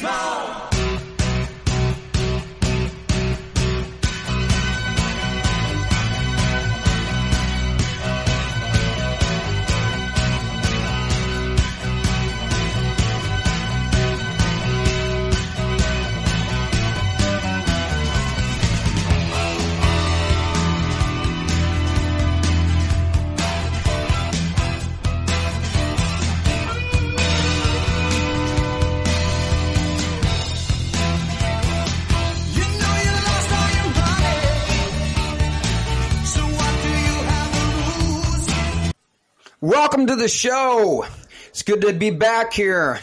Small. Welcome to the show. It's good to be back here.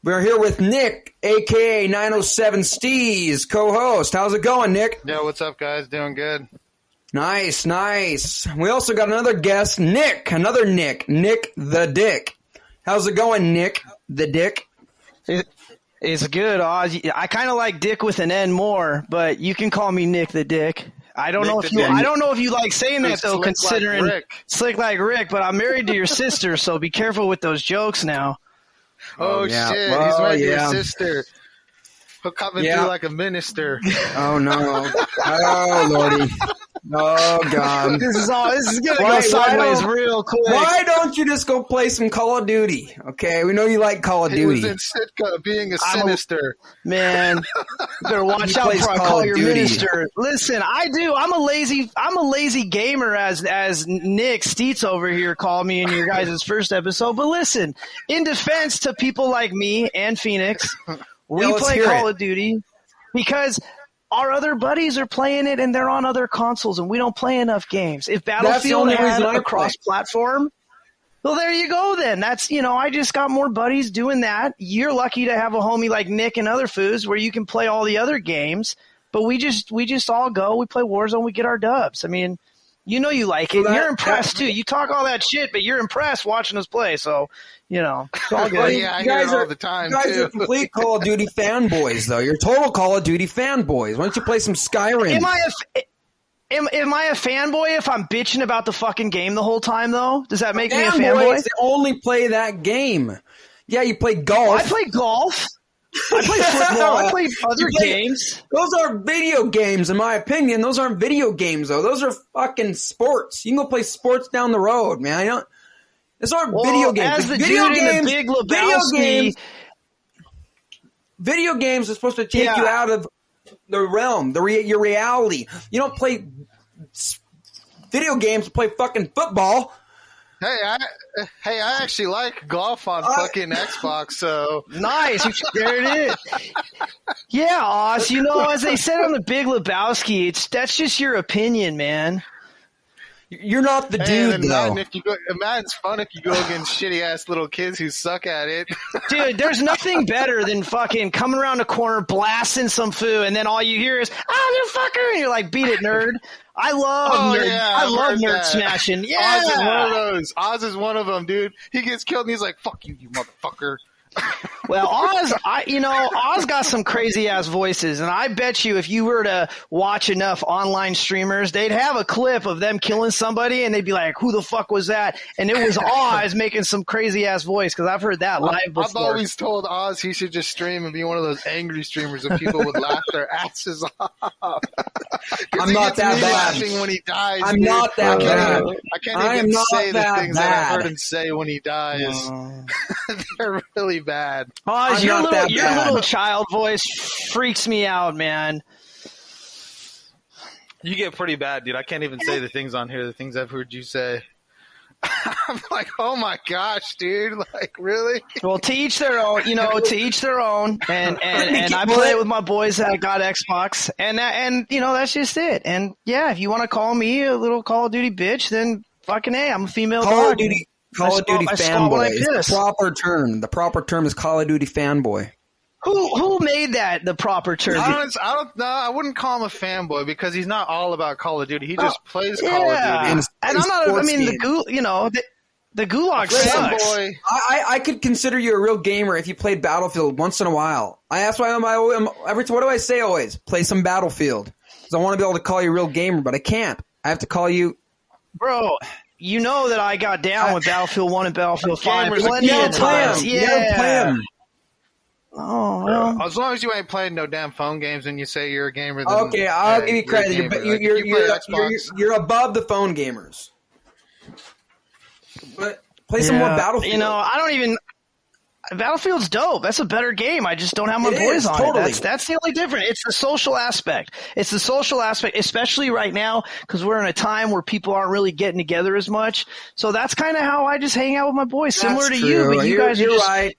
We're here with Nick, a.k.a. 907 Steez, co-host. How's it going, Nick? Yeah, what's up, guys? Doing good. Nice, nice. We also got another guest, Nick, another Nick the Dick. How's it going, Nick the Dick? It's good, Oz. I kind of like Dick with an N more, but you can call me Nick the Dick. I don't know if you like saying that though, considering slick like Rick. But I'm married to your sister, so be careful with those jokes now. Oh yeah. Shit! Well, he's married to your sister. He'll come and do like a minister. Oh no! Oh lordy! Oh god! This is gonna go sideways real quick. Why don't you just go play some Call of Duty? Okay, we know you like Call of Duty. He was in Sitka being a sinister. Man, you better watch out before I call your minister. Listen, I do. I'm a lazy gamer, as Nick Steets over here called me in your guys' first episode. But listen, in defense to people like me and Phoenix, we play Call of Duty because our other buddies are playing it and they're on other consoles and we don't play enough games. If Battlefield had a cross-platform, well, there you go then. That's, I just got more buddies doing that. You're lucky to have a homie like Nick and other foos where you can play all the other games, but we just all go, we play Warzone, we get our dubs. I mean, you like it. You're impressed too. You talk all that shit, but you're impressed watching us play. So, it's all good. Yeah, I hear it all the time. You guys are complete Call of Duty fanboys, though. You're total Call of Duty fanboys. Why don't you play some Skyrim? Am I a fanboy if I'm bitching about the fucking game the whole time, though? Does that make me a fanboy? They only play that game. Yeah, you play golf. I play golf. I play football. I play other games. Those are video games, in my opinion. Those aren't video games, though. Those are fucking sports. You can go play sports down the road, man. Those aren't video games. As the dude in the Big Lebowski, video games are supposed to take you out of the realm, your reality. You don't play video games to play fucking football. Hey, I actually like golf on fucking Xbox, so. Nice. There it is. Yeah, Oz, as they said on the Big Lebowski, that's just your opinion, man. You're not the dude, though. Imagine it's fun if you go against shitty-ass little kids who suck at it. Dude, there's nothing better than fucking coming around the corner, blasting some foo, and then all you hear is, you fucker, and you're like, beat it, nerd. I love nerd. Yeah, I love nerd smashing. Yeah. Oz is one of those. Oz is one of them, dude. He gets killed and he's like, fuck you, you motherfucker. Well, Oz got some crazy ass voices, and I bet you if you were to watch enough online streamers, they'd have a clip of them killing somebody, and they'd be like, "Who the fuck was that?" And it was Oz making some crazy ass voice because I've heard that live before. I've always told Oz he should just stream and be one of those angry streamers that people would laugh their asses off. I'm not that bad. When he dies, I'm not that bad. I can't even say the things that I've heard him say when he dies. They're really bad. Oz, your little child voice freaks me out, man. You get pretty bad, dude. I can't even say the things on here, the things I've heard you say. I'm like, oh my gosh, dude. Like, really? Well, to each their own, to each their own. And I play it with my boys that got Xbox. And that's just it. And yeah, if you want to call me a little Call of Duty bitch, then fucking A, I'm a female Call dog. of Duty fanboy is the proper term. The proper term is Call of Duty fanboy. Who made that the proper term? I don't know. I wouldn't call him a fanboy because he's not all about Call of Duty. He just plays Call of Duty. And I'm not. I mean, the Gulag sucks. I could consider you a real gamer if you played Battlefield once in a while. That's why what do I say always? Play some Battlefield because I want to be able to call you a real gamer, but I can't. I have to call you, bro. You know that I got down with Battlefield 1 and Battlefield 5 plenty of times. Yeah. Oh, well. As long as you ain't playing no damn phone games and you say you're a gamer. Then, Okay, I'll give you credit. You're above the phone gamers. But play some more Battlefield. You know, I don't even. Battlefield's dope. That's a better game. I just don't have my boys on totally. it. That's the only difference. It's the social aspect. It's the social aspect, especially right now because we're in a time where people aren't really getting together as much. So that's kind of how I just hang out with my boys, similar to you. But you guys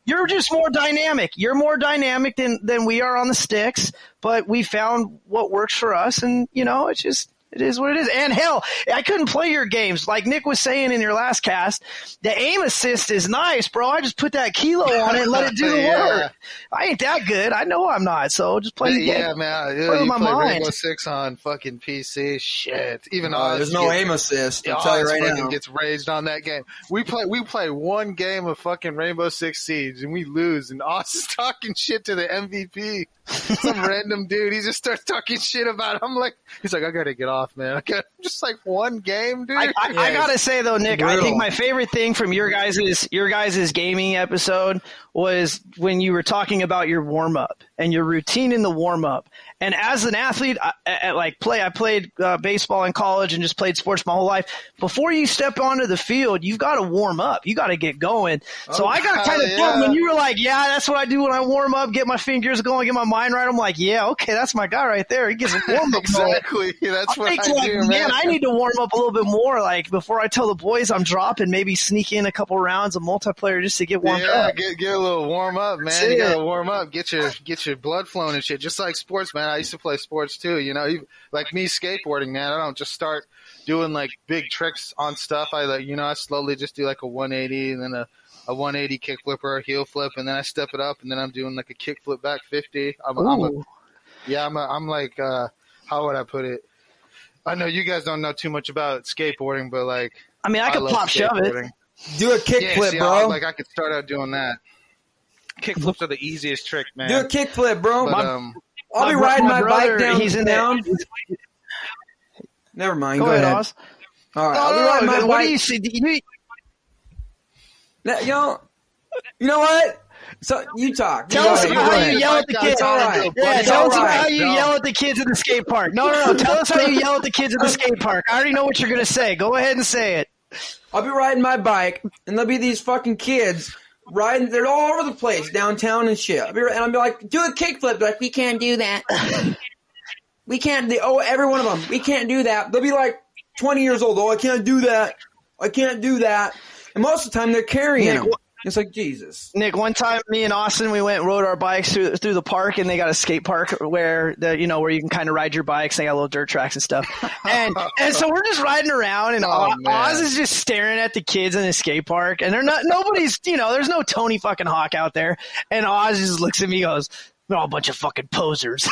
you're just more dynamic. You're more dynamic than we are on the sticks. But we found what works for us, and you know, it's just. It is what it is. And hell, I couldn't play your games. Like Nick was saying in your last cast, the aim assist is nice, bro. I just put that kilo on it and let it do the work. I ain't that good. I know I'm not. So just play the game. Yeah, man. Play with You my play mind. Rainbow Six on fucking PC. Shit. Even there's no aim assist. I'll tell you right now. Gets raised on that game. We play one game of fucking Rainbow Six Siege and we lose. And Oz is talking shit to the MVP. Some random dude. He just starts talking shit about it. I'm like, he's like, I gotta get off, man. Just like one game, dude. I gotta say though, Nick, I think my favorite thing from your guys' gaming episode was when you were talking about your warm up and your routine in the warm up. And as an athlete, I played baseball in college and just played sports my whole life. Before you step onto the field, you've got to warm up. You got to get going. So I got kind of fun when you were like, yeah, that's what I do when I warm up, get my fingers going, get my mind right. I'm like, yeah, okay, that's my guy right there. He gets a warm up. Exactly. That's what I do, man. I need to warm up a little bit more. Like before I tell the boys I'm dropping, maybe sneak in a couple rounds of multiplayer just to get warmed up. Get a little warm up, man. You got to warm up. Get your blood flowing and shit. Just like sports, man. I used to play sports too, you know, like me skateboarding, man. I don't just start doing like big tricks on stuff. I slowly just do like a 180 and then a 180 kick flip or a heel flip, and then I step it up, and then I'm doing like a kick flip back 50. I'm like, how would I put it? I know you guys don't know too much about skateboarding, but like, I mean, I could pop shove it. Do a kick flip, bro. I could start out doing that. Kick flips are the easiest trick, man. Do a kick flip, bro. But, I'll be riding my bike down. He's in down. Never mind. Go ahead, Oz. All right. I'll be riding my bike. What do you see? You know what? So you talk. Tell us about how you yell at the kids. Yeah, tell us about how you yell at the kids at the skate park. No. Tell us how you yell at the kids at the skate park. I already know what you're going to say. Go ahead and say it. I'll be riding my bike, and there'll be these fucking kids riding. They're all over the place, downtown and shit. I'll be like, do a kickflip. They're like, we can't do that. We can't. Every one of them. We can't do that. They'll be like 20 years old. Oh, I can't do that. I can't do that. And most of the time, they're carrying them. It's like, Jesus. Nick, one time, me and Austin, we went and rode our bikes through the park, and they got a skate park where where you can kind of ride your bikes. They got little dirt tracks and stuff. And so we're just riding around, and Oz is just staring at the kids in the skate park, and nobody's, there's no Tony fucking Hawk out there. And Oz just looks at me and goes, they're all a bunch of fucking posers.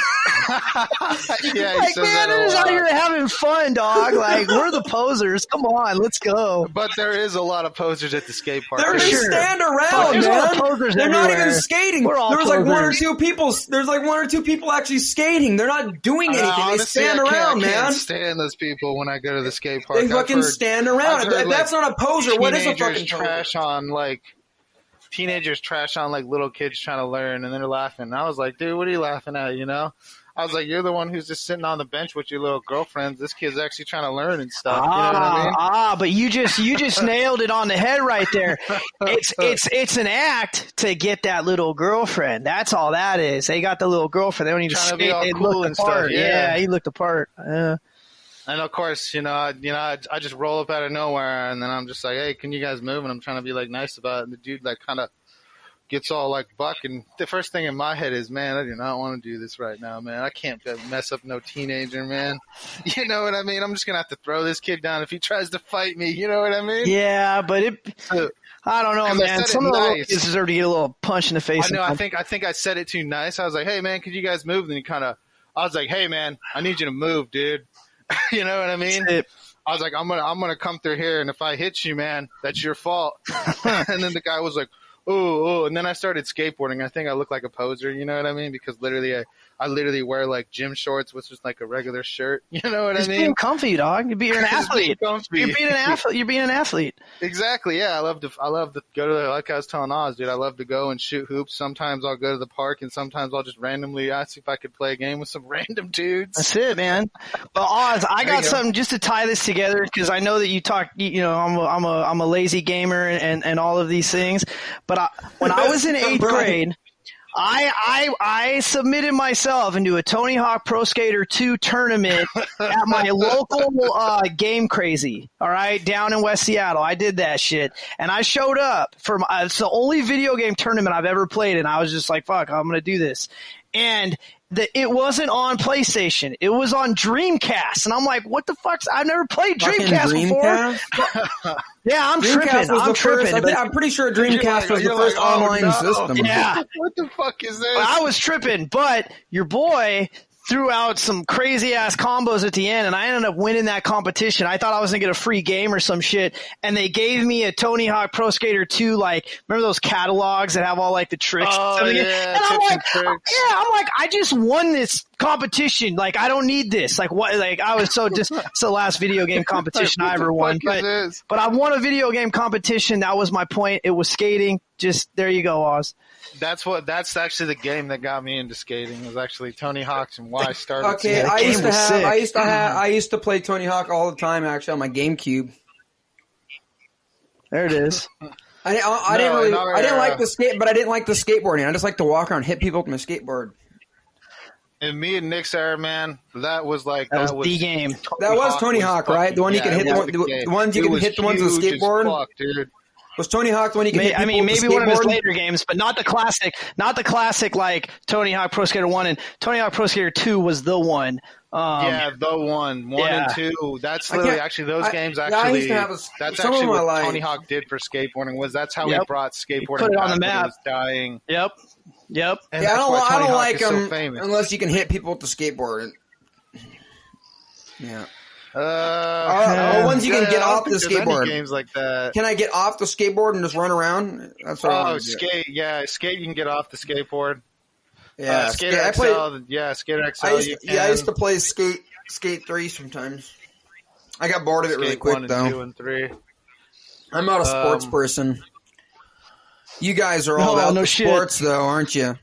Yeah, like, man, they're just out here having fun, dog. Like, we're the posers. Come on, let's go. But there is a lot of posers at the skate park. They stand around, man. They're not even skating. There's like one or two people. There's like one or two people actually skating. They're not doing anything. Honestly, they stand around, man. I can't stand those people when I go to the skate park. They fucking stand around. If that's not a poser, what is a fucking trash on like? Teenagers trash on like little kids trying to learn, and they're laughing. And I was like, dude, what are you laughing at? I was like, you're the one who's just sitting on the bench with your little girlfriends. This kid's actually trying to learn and stuff. You know what I mean? But you just nailed it on the head right there. It's an act to get that little girlfriend. That's all that is. They got the little girlfriend. They don't need to skate. They look the part. Yeah, he looked the part. Yeah. And of course, I just roll up out of nowhere, and then I'm just like, "Hey, can you guys move?" And I'm trying to be like nice about it. And the dude like kind of gets all like buck, and the first thing in my head is, "Man, I do not want to do this right now, man. I can't mess up no teenager, man. You know what I mean? I'm just gonna have to throw this kid down if he tries to fight me. You know what I mean?" Yeah, but I don't know, man. Some of the kids deserve to get a little punch in the face. I know. I think I said it too nice. I was like, "Hey, man, could you guys move?" And I was like, "Hey, man, I need you to move, dude." You know what I mean? I was like, I'm gonna come through here, and if I hit you, man, that's your fault. And then the guy was like, oh, and then I started skateboarding. I think I look like a poser, you know what I mean? Because literally I literally wear like gym shorts, which is like a regular shirt. You know what It's I mean? being comfy, dog. You're an athlete. You're being an athlete. You're being an athlete. Exactly. Yeah, I love to go to like I was telling Oz, dude. I love to go and shoot hoops. Sometimes I'll go to the park, and sometimes I'll just randomly ask if I could play a game with some random dudes. That's it, man. Well, Oz, I got something just to tie this together because I know that you talk. You know, I'm a lazy gamer and all of these things. But when I was in 8th grade, I submitted myself into a Tony Hawk Pro Skater 2 tournament at my local Game Crazy, all right, down in West Seattle. I did that shit, and I showed up for it's the only video game tournament I've ever played, and I was just like, fuck, I'm going to do this. And it wasn't on PlayStation. It was on Dreamcast. And I'm like, what the fuck? I've never played Dreamcast before. Yeah, I'm tripping. I'm pretty sure Dreamcast was the first online system. Yeah. What the fuck is this? I was tripping, but your boy threw out some crazy ass combos at the end, and I ended up winning that competition. I thought I was gonna get a free game or some shit, and they gave me a Tony Hawk Pro Skater 2. Like, remember those catalogs that have all like the tricks? Oh, and yeah, I'm like, tricks. I'm like, I just won this competition. Like, I don't need this. Like, what? Like, I was so just. It's the last video game competition I ever won. But I won a video game competition. That was my point. It was skating. Just there you go, Oz. That's actually the game that got me into skating. Was actually Tony Hawk's and why I started. Okay, I used to play Tony Hawk all the time actually on my GameCube. There it is. I didn't like the skateboarding. I just like to walk around, hit people with my skateboard. And me and Nick's era, man, that was the game. That was Tony Hawk, right? The one you can hit the ones you can hit the ones with the skateboard. Fuck, dude. Was Tony Hawk the one you can hit people with maybe one of his later games, but not the classic like Tony Hawk Pro Skater 1 and Tony Hawk Pro Skater 2 was the one. The one and 2. That's literally actually those games. Actually, that's actually what Tony Hawk did for skateboarding. That's how he brought skateboarding. Put it on the map. It was dying. Yep. And I don't like them unless you can hit people with the skateboard. Yeah. Ones you can get off the skateboard. Games like that. Can I get off the skateboard and just run around? That's what skate. Yeah, skate. You can get off the skateboard. Yeah, Skater XL. Skater XL. I used to play Skate 3 sometimes. I got bored of it really quick 1 and though. 2 and 3. I'm not a sports person. You guys are all about sports though, aren't you?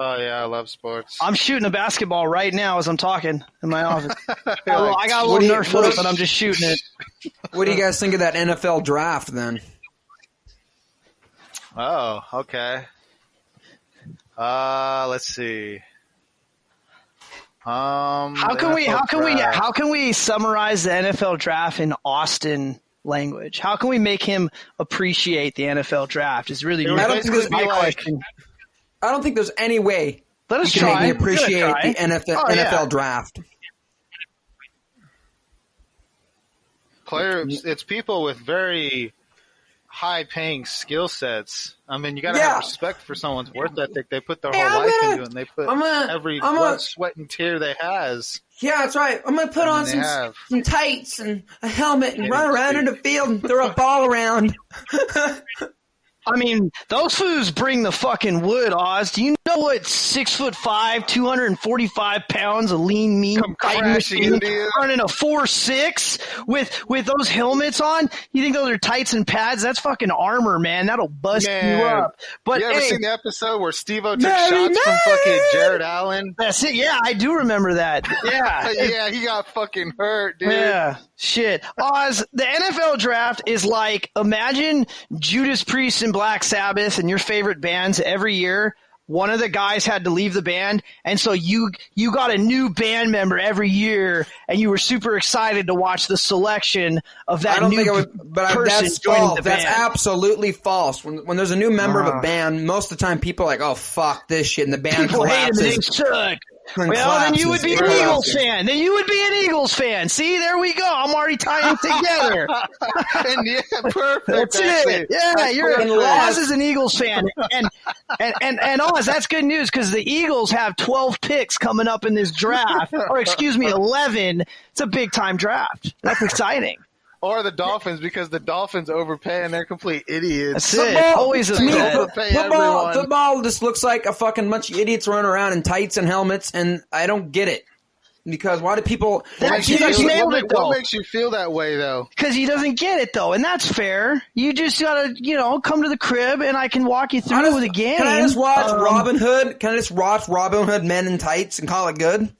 Oh yeah, I love sports. I'm shooting a basketball right now as I'm talking in my office. I got a little Nerf foot, but I'm just shooting it. What do you guys think of that NFL draft then? Oh, okay. Let's see. How can we summarize the NFL draft in Austin language? How can we make him appreciate the NFL draft? Is really my question. I don't think there's any way Let us you can try. make me appreciate the NFL draft. It's people with very high-paying skill sets. I mean, you got to have respect for someone's work ethic. They put their whole life into it, and they put every blood, sweat, and tear they has. Yeah, that's right. I'm going to put on some tights and a helmet and run around in the field and throw a ball around. I mean, those fools bring the fucking wood, Oz. Do you know what 6'5", 245 pounds of lean meat running a 4.6 with those helmets on? You think those are tights and pads? That's fucking armor, man. That'll bust you up. But you ever seen the episode where Steve-O took shots from fucking Jared Allen? That's it. Yeah, I do remember that. Yeah. Yeah, he got fucking hurt, dude. Yeah. Shit. Oz, the NFL draft is like, imagine Judas Priest and Black Sabbath and your favorite bands every year. One of the guys had to leave the band, and so you got a new band member every year, and you were super excited to watch the selection of that person that's joining false. the band. That's absolutely false. When there's a new member of a band, most of the time people are like, "Oh fuck this shit," and the band collapses. Hate them, they suck. Well, then you would be an Eagles fan. Then you would be an Eagles fan. See, there we go. I'm already tying it together. And perfect. That's it. Yeah, Oz is an Eagles fan, and Oz, that's good news because the Eagles have 12 picks coming up in this draft, or excuse me, 11. It's a big time draft. That's exciting. or the Dolphins, because the Dolphins overpay and they're complete idiots. That's it. Always to me, overpay everyone. football just looks like a fucking bunch of idiots running around in tights and helmets, and I don't get it. Because why do people? What makes you feel that way, though? Because he doesn't get it, though, and that's fair. You just gotta, come to the crib, and I can walk you through the game. Can I just watch Robin Hood? Can I just watch Robin Hood Men in Tights and call it good?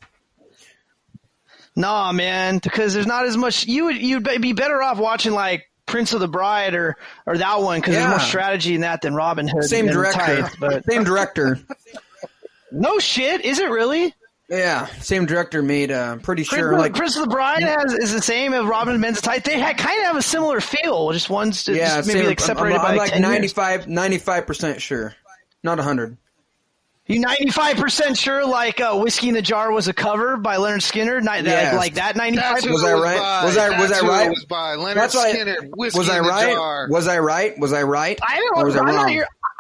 Nah, man, because there's not as much. You'd be better off watching like Prince of the Bride or that one, because there's more strategy in that than Robin Hood. Same director, same director. No shit, is it really? Yeah, same director made. Pretty sure. Prince of the Bride is the same as Robin Hood Men's Tights. They kind of have a similar feel. Just one's maybe like separated by like 95% sure, not 100. You 95% sure like Whiskey in the Jar was a cover by Leonard Skinner? Like that 95%? Was I right? Was I right? It was by Leonard Skinner, Whiskey in the Jar. Was I right?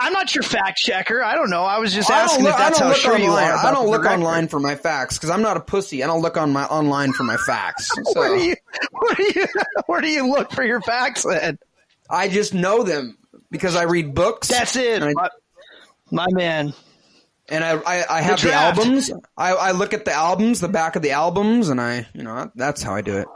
I'm not your fact checker. I don't know. I was just asking if that's how sure you are. I don't look online for my facts because I'm not a pussy. I don't look online for my facts. So. Where do you look for your facts then? I just know them because I read books. That's it. My man. And I have the albums. I look at the albums, the back of the albums, and that's how I do it.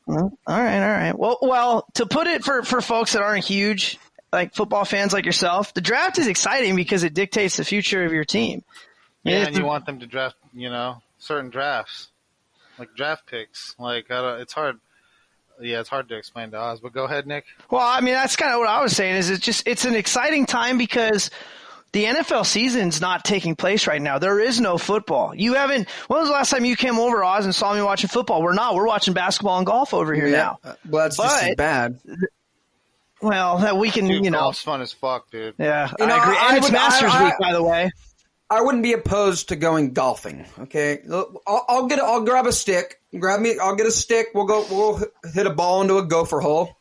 Well, all right. Well, to put it for folks that aren't huge, like football fans like yourself, the draft is exciting because it dictates the future of your team. Yeah, and you want them to draft, certain drafts, like draft picks. Like it's hard. Yeah, it's hard to explain to us. But go ahead, Nick. Well, I mean, that's kind of what I was saying. It's an exciting time because the NFL season's not taking place right now. There is no football. When was the last time you came over, Oz, and saw me watching football? We're not. We're watching basketball and golf over here now. Well, that's just as bad. Well, that we can, golf's fun as fuck, dude. Yeah, I agree. And it's Masters week, by the way. I wouldn't be opposed to going golfing. Okay, I'll grab a stick. I'll get a stick. We'll hit a ball into a gopher hole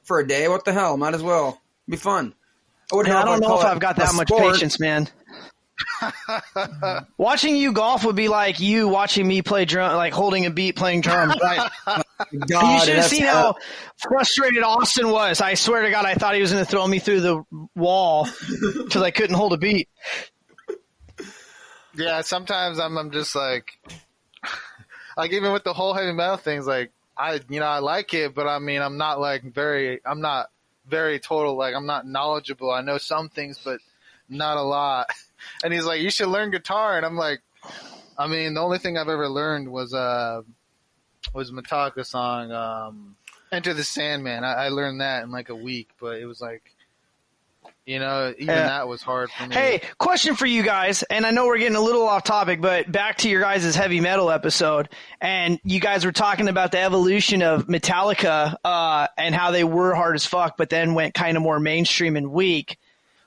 for a day. What the hell? Might as well. Be fun. I don't know if I've got that much patience, man. Watching you golf would be like you watching me play drum, like holding a beat playing drums. Right? You should have seen how frustrated Austin was. I swear to God, I thought he was going to throw me through the wall because I couldn't hold a beat. Yeah, sometimes I'm just like even with the whole heavy metal things, like I like it, but I mean I'm not very total, like I'm not knowledgeable. I know some things, but not a lot. And he's like, you should learn guitar. And I'm like, I mean, the only thing I've ever learned was Metallica song, Enter the Sandman. I learned that in like a week, but it was like, that was hard for me. Hey, question for you guys, and I know we're getting a little off topic, but back to your guys' heavy metal episode, and you guys were talking about the evolution of Metallica and how they were hard as fuck, but then went kind of more mainstream and weak.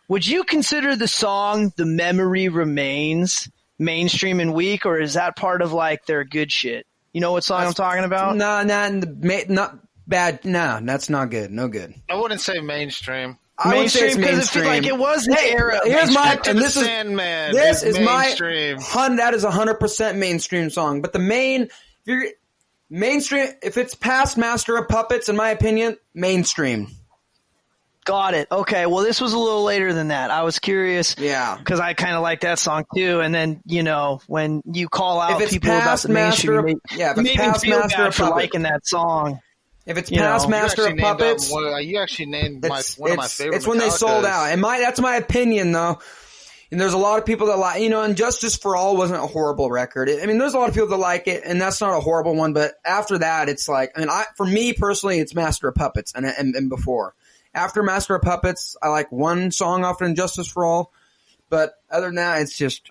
Would you consider the song "The Memory Remains" mainstream and weak, or is that part of like their good shit? You know what song I'm talking about? No, not bad. No, that's not good. No good. I wouldn't say mainstream. I would say it's mainstream. Like it was the era. Here's my and this Sandman. This is mainstream. That is 100% mainstream song. But mainstream, if it's past Master of Puppets, in my opinion, mainstream. Got it. Okay. Well, this was a little later than that. I was curious. Yeah. Because I kind of like that song too. And then, when you call out people about the mainstream, if it's past Master of Puppets, liking that song. If it's past Master of Puppets, you actually named one of my favorites. It's when they sold out, and that's my opinion, though. And there's a lot of people that like, and Justice for All wasn't a horrible record. There's a lot of people that like it, and that's not a horrible one. But after that, it's like, for me personally, it's Master of Puppets, and before. After Master of Puppets, I like one song off in Justice for All, but other than that, it's just,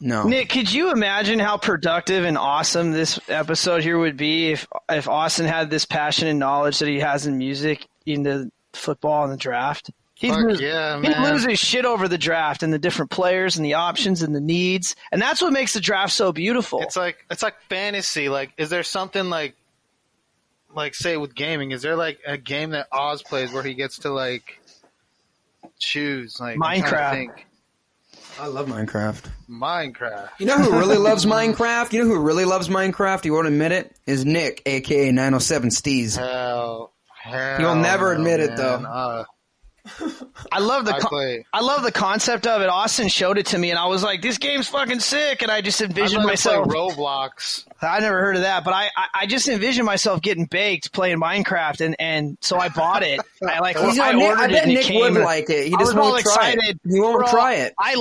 no. Nick, could you imagine how productive and awesome this episode here would be if Austin had this passion and knowledge that he has in music into football and the draft? He'd lose his shit over the draft and the different players and the options and the needs, and that's what makes the draft so beautiful. It's like fantasy. Like, is there something like say with gaming? Is there like a game that Oz plays where he gets to like choose, like Minecraft? I love Minecraft. Minecraft. You know who really loves Minecraft? You know who really loves Minecraft? You won't admit it? Is Nick, a.k.a. 907 Steez. Hell You'll never admit it, man. though. I love the concept of it. Austin showed it to me, and I was like, "This game's fucking sick." And I just envisioned myself. Play Roblox. I never heard of that, but I just envisioned myself getting baked playing Minecraft, and so I bought it. I ordered it. Nick would like it. He just won't try it. He won't try it. I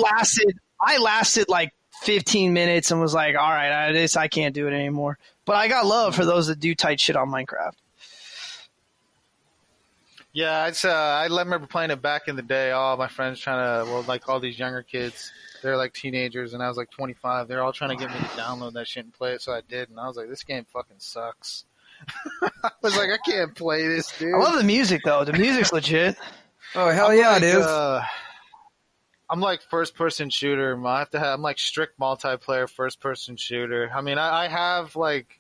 lasted like 15 minutes and was like, "All right, I can't do it anymore." But I got love for those that do tight shit on Minecraft. Yeah, I remember playing it back in the day. All my friends like all these younger kids, they're like teenagers, and I was like 25. They're all trying to get me to download that shit and play it, so I did. And I was like, this game fucking sucks. I was like, I can't play this, dude. I love the music, though. The music's legit. Oh, hell yeah, it is. I'm like first-person shooter. I'm like strict multiplayer first-person shooter. I mean, I have like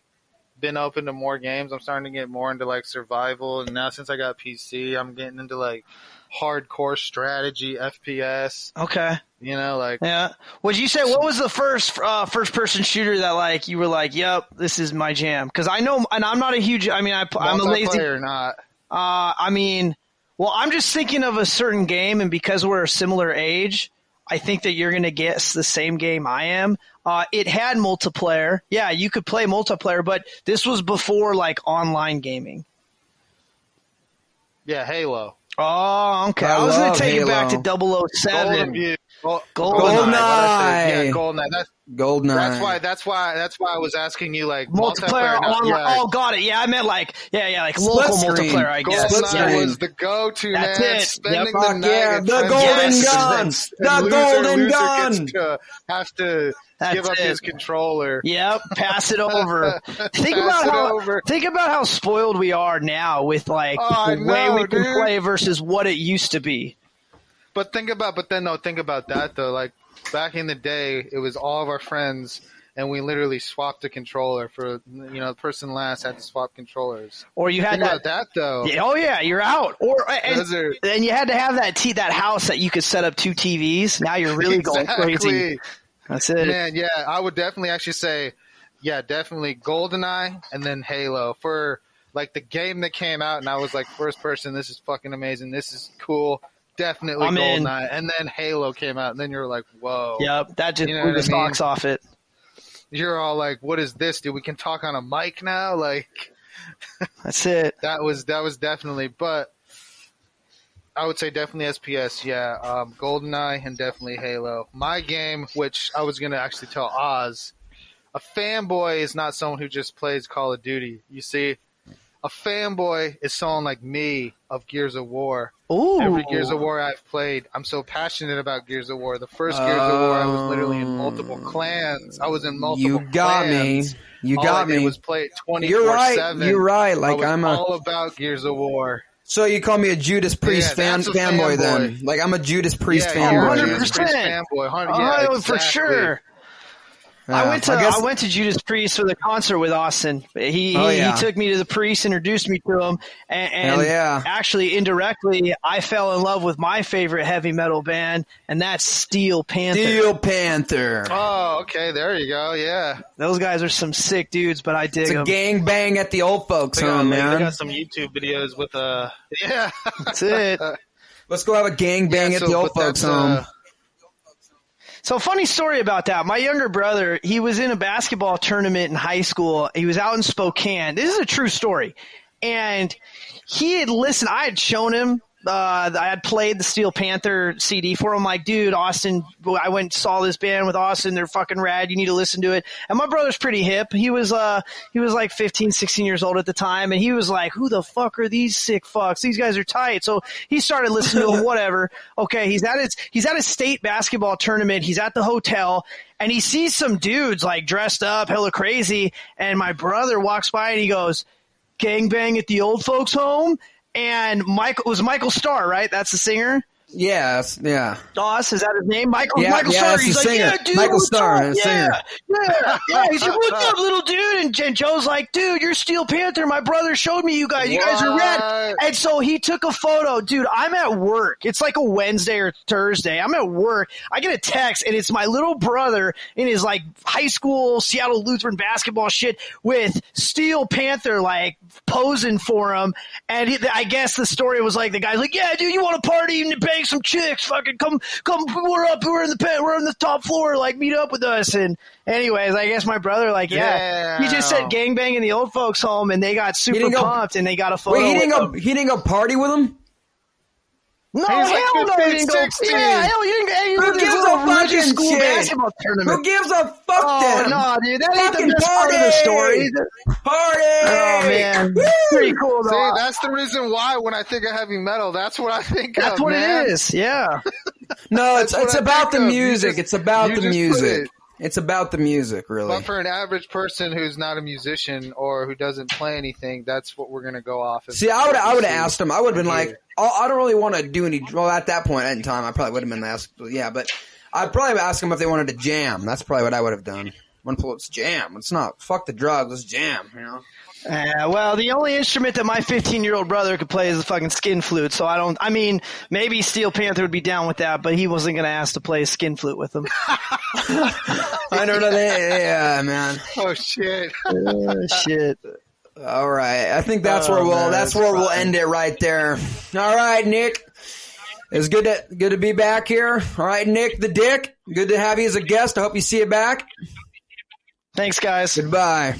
been open to more games. I'm starting to get more into like survival, and now since I got PC, I'm getting into like hardcore strategy FPS. Okay. You know, like yeah. Would you say what was the first person shooter that like you were like, "Yep, this is my jam"? Because I know, and I'm not a huge. I mean, I'm a lazy. Or not. I mean, well, I'm just thinking of a certain game, and because we're a similar age, I think that you're gonna guess the same game I am. It had multiplayer. Yeah, you could play multiplayer, but this was before like online gaming. Yeah, Halo. Oh, okay. I was going to take it back to 007. GoldenEye. Yeah, GoldenEye. GoldenEye. That's why I was asking you like multiplayer online. Yeah. Oh, got it. Yeah, I meant like like local multiplayer. I guess. GoldenEye was the go-to. That's man. it. Spending the night. The golden gun. The golden gun. Have to give up his controller. Yep, pass it over. Think about how spoiled we are now with like the way we can play versus what it used to be. But think about that though. Like back in the day, it was all of our friends, and we literally swapped a controller for the person last had to swap controllers. Or you had about that though. Yeah, oh yeah, you're out. And you had to have that house that you could set up 2 TVs. Now you're really going crazy. That's it. Man, yeah, I would definitely actually say, definitely GoldenEye and then Halo for like the game that came out, and I was like first person. This is fucking amazing. This is cool. Definitely GoldenEye. And then Halo came out, and then you're like, whoa. Yep, that just blew the socks off it. You're all like, what is this, dude? We can talk on a mic now? Like, that's it. That was definitely, but I would say definitely SPS, yeah. GoldenEye and definitely Halo. My game, which I was going to actually tell Oz, a fanboy is not someone who just plays Call of Duty. You see, a fanboy is someone like me of Gears of War. Ooh. Every Gears of War I've played, I'm so passionate about Gears of War. The first Gears of War, I was literally in multiple clans. I was in multiple clans. You got me. You got me. All I did was play it 24/7. You're right. Like I'm all about Gears of War. So you call me a Judas Priest fanboy then? Like I'm a Judas Priest fanboy. 100%. Exactly. For sure. I went to Judas Priest for the concert with Austin. He took me to the Priest, introduced me to him, and actually indirectly I fell in love with my favorite heavy metal band, and that's Steel Panther. Steel Panther. Oh, okay, there you go. Yeah, those guys are some sick dudes, but I dig them. It's a gang bang at the old folks home, man. They got some YouTube videos with That's it. Let's go have a gang bang at the old folks home. So funny story about that. My younger brother, he was in a basketball tournament in high school. He was out in Spokane. This is a true story. And he had listened. I had shown him. I had played the Steel Panther CD for him. Like, dude, Austin, I went and saw this band with Austin. They're fucking rad. You need to listen to it. And my brother's pretty hip. He was like 15, 16 years old at the time. And he was like, who the fuck are these sick fucks? These guys are tight. So he started listening to them, whatever. Okay. He's at a state basketball tournament. He's at the hotel and he sees some dudes like dressed up, hella crazy. And my brother walks by and he goes, gangbang at the old folks home. And Michael Starr, right? That's the singer. Yes, yeah. Doss, is that his name? Michael Yeah, Starr. that's He's the like, singer. yeah, dude, Michael what's Starr, up? the singer. Yeah. He's like, what's up, little dude? And Joe's like, dude, you're Steel Panther. My brother showed me you guys. You guys are rad. And so he took a photo. Dude, I'm at work. It's like a Wednesday or Thursday. I'm at work. I get a text, and it's my little brother in his like high school Seattle Lutheran basketball shit with Steel Panther like posing for him. And I guess the story was like the guy's like, yeah, dude, you want to party and bang some chicks? Fucking come, we're in the top floor, like meet up with us. And anyways, I guess my brother like, yeah, he just said gangbang in the old folks home, and they got super pumped, and they got a photo. Wait, he didn't go party with him? No, hell no, he didn't go. Yeah, hell, he didn't. Who gives a fucking school shit? Basketball tournament. Who gives a fuck then? No, dude, that ain't Fucking the best part of the story. Party! Oh man, pretty cool though. See, that's the reason why when I think of heavy metal, that's what I think of. That's what man. it is. Yeah. No, it's about the music. It's about the music. It. It's about the music, really. But for an average person who's not a musician or who doesn't play anything, that's what we're gonna go off. See, I would have asked him. I would have been like, oh, I don't really want to do any. Well, at that point in time, I probably would have been asked. Yeah, but I'd probably ask them if they wanted to jam. That's probably what I would have done. Let's jam. It's not fuck the drugs. Let's jam. You know. Well, the only instrument that my 15-year-old brother could play is the fucking skin flute. So I mean, maybe Steel Panther would be down with that, but he wasn't going to ask to play a skin flute with him. I don't know. Yeah, man. Oh shit. Shit. All right. I think that's where we'll end it right there. All right, Nick. It's good to be back here. All right, Nick the Dick. Good to have you as a guest. I hope you see you back. Thanks, guys. Goodbye.